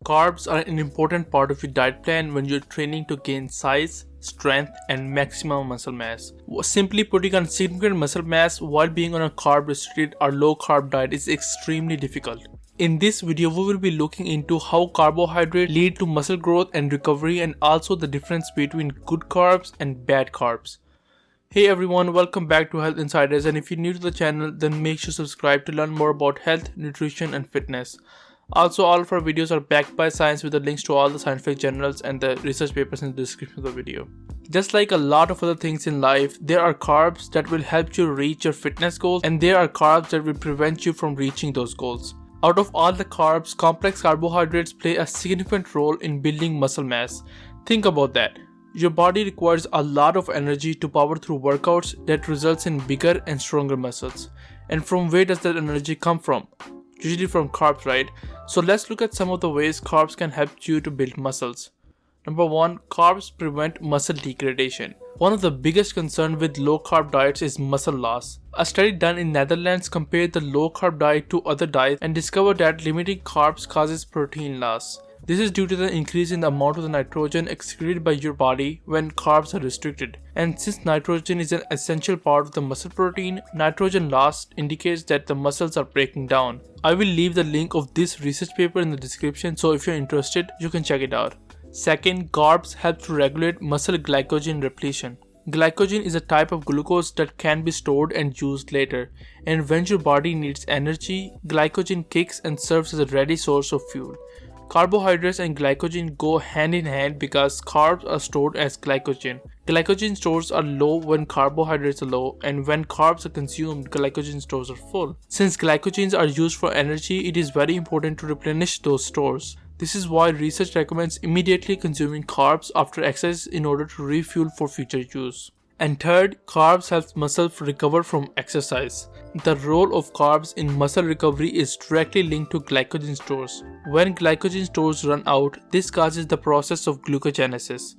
Carbs are an important part of your diet plan when you're training to gain size, strength, and maximum muscle mass. Simply putting on significant muscle mass while being on a carb restricted or low carb diet is extremely difficult. In this video, we will be looking into how carbohydrates lead to muscle growth and recovery, and also the difference between good carbs and bad carbs. Hey everyone, welcome back to Health Insiders, and if you're new to the channel, then make sure to subscribe to learn more about health, nutrition, and fitness. Also, all of our videos are backed by science with the links to all the scientific journals and the research papers in the description of the video. Just like a lot of other things in life, there are carbs that will help you reach your fitness goals, and there are carbs that will prevent you from reaching those goals. Out of all the carbs, complex carbohydrates play a significant role in building muscle mass. Think about that. Your body requires a lot of energy to power through workouts that results in bigger and stronger muscles. And from where does that energy come from? Usually from carbs, right? So let's look at some of the ways carbs can help you to build muscles. Number 1, carbs prevent muscle degradation. One of the biggest concerns with low carb diets is muscle loss. A study done in Netherlands compared the low carb diet to other diets and discovered that limiting carbs causes protein loss. This is due to the increase in the amount of the nitrogen excreted by your body when carbs are restricted. And since nitrogen is an essential part of the muscle protein, nitrogen loss indicates that the muscles are breaking down. I will leave the link of this research paper in the description, so if you're interested, you can check it out. Second, carbs help to regulate muscle glycogen repletion. Glycogen is a type of glucose that can be stored and used later, and when your body needs energy, glycogen kicks and serves as a ready source of fuel. Carbohydrates and glycogen go hand in hand because carbs are stored as glycogen. Glycogen stores are low when carbohydrates are low, and when carbs are consumed, glycogen stores are full. Since glycogens are used for energy, it is very important to replenish those stores. This is why research recommends immediately consuming carbs after exercise in order to refuel for future use. And third, carbs help muscles recover from exercise. The role of carbs in muscle recovery is directly linked to glycogen stores. When glycogen stores run out, this causes the process of glucogenesis.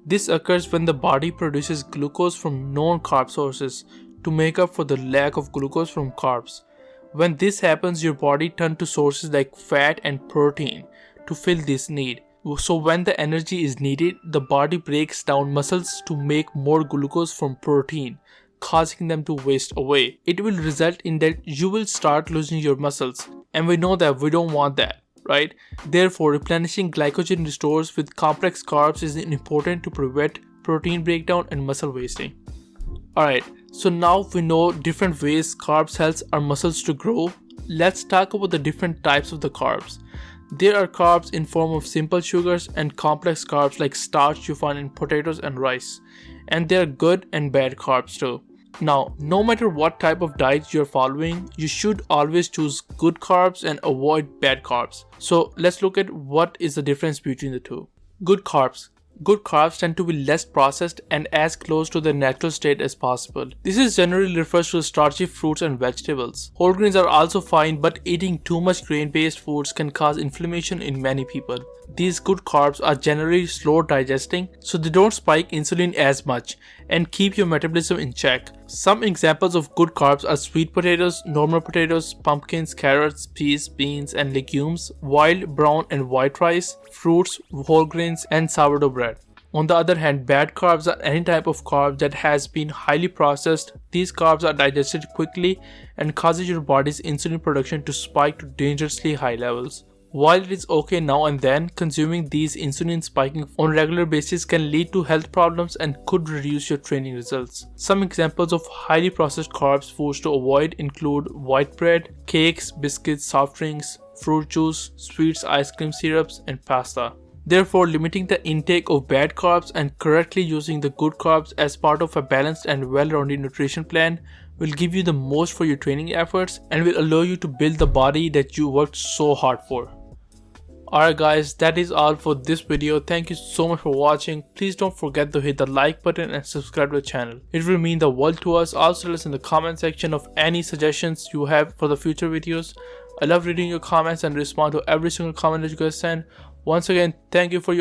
This occurs when the body produces glucose from non-carb sources to make up for the lack of glucose from carbs. When this happens, your body turns to sources like fat and protein to fill this need. So when the energy is needed, the body breaks down muscles to make more glucose from protein, causing them to waste away. It will result in that you will start losing your muscles, and we know that we don't want that, right? Therefore, replenishing glycogen stores with complex carbs is important to prevent protein breakdown and muscle wasting. Alright, so now we know different ways carbs help our muscles to grow. Let's talk about the different types of the carbs. There are carbs in form of simple sugars and complex carbs like starch you find in potatoes and rice. And there are good and bad carbs too. Now, no matter what type of diet you're following, you should always choose good carbs and avoid bad carbs. So let's look at what is the difference between the two. Good carbs. Good carbs tend to be less processed and as close to their natural state as possible. This is generally refers to starchy fruits and vegetables. Whole grains are also fine, but eating too much grain-based foods can cause inflammation in many people. These good carbs are generally slow digesting, so they don't spike insulin as much and keep your metabolism in check. Some examples of good carbs are sweet potatoes, normal potatoes, pumpkins, carrots, peas, beans, and legumes, wild, brown, and white rice, fruits, whole grains, and sourdough bread. On the other hand, bad carbs are any type of carb that has been highly processed. These carbs are digested quickly and causes your body's insulin production to spike to dangerously high levels. While it is okay now and then, consuming these insulin spiking on a regular basis can lead to health problems and could reduce your training results. Some examples of highly processed carbs foods to avoid include white bread, cakes, biscuits, soft drinks, fruit juice, sweets, ice cream syrups, and pasta. Therefore, limiting the intake of bad carbs and correctly using the good carbs as part of a balanced and well-rounded nutrition plan will give you the most for your training efforts and will allow you to build the body that you worked so hard for. Alright guys, that is all for this video. Thank you so much for watching. Please don't forget to hit the like button and subscribe to the channel. It will mean the world to us. Also tell us in the comment section of any suggestions you have for the future videos. I love reading your comments and respond to every single comment that you guys send. Once again, thank you for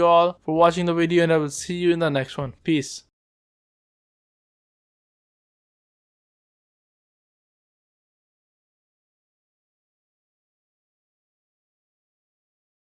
watching the video, and I will see you in the next one. Peace.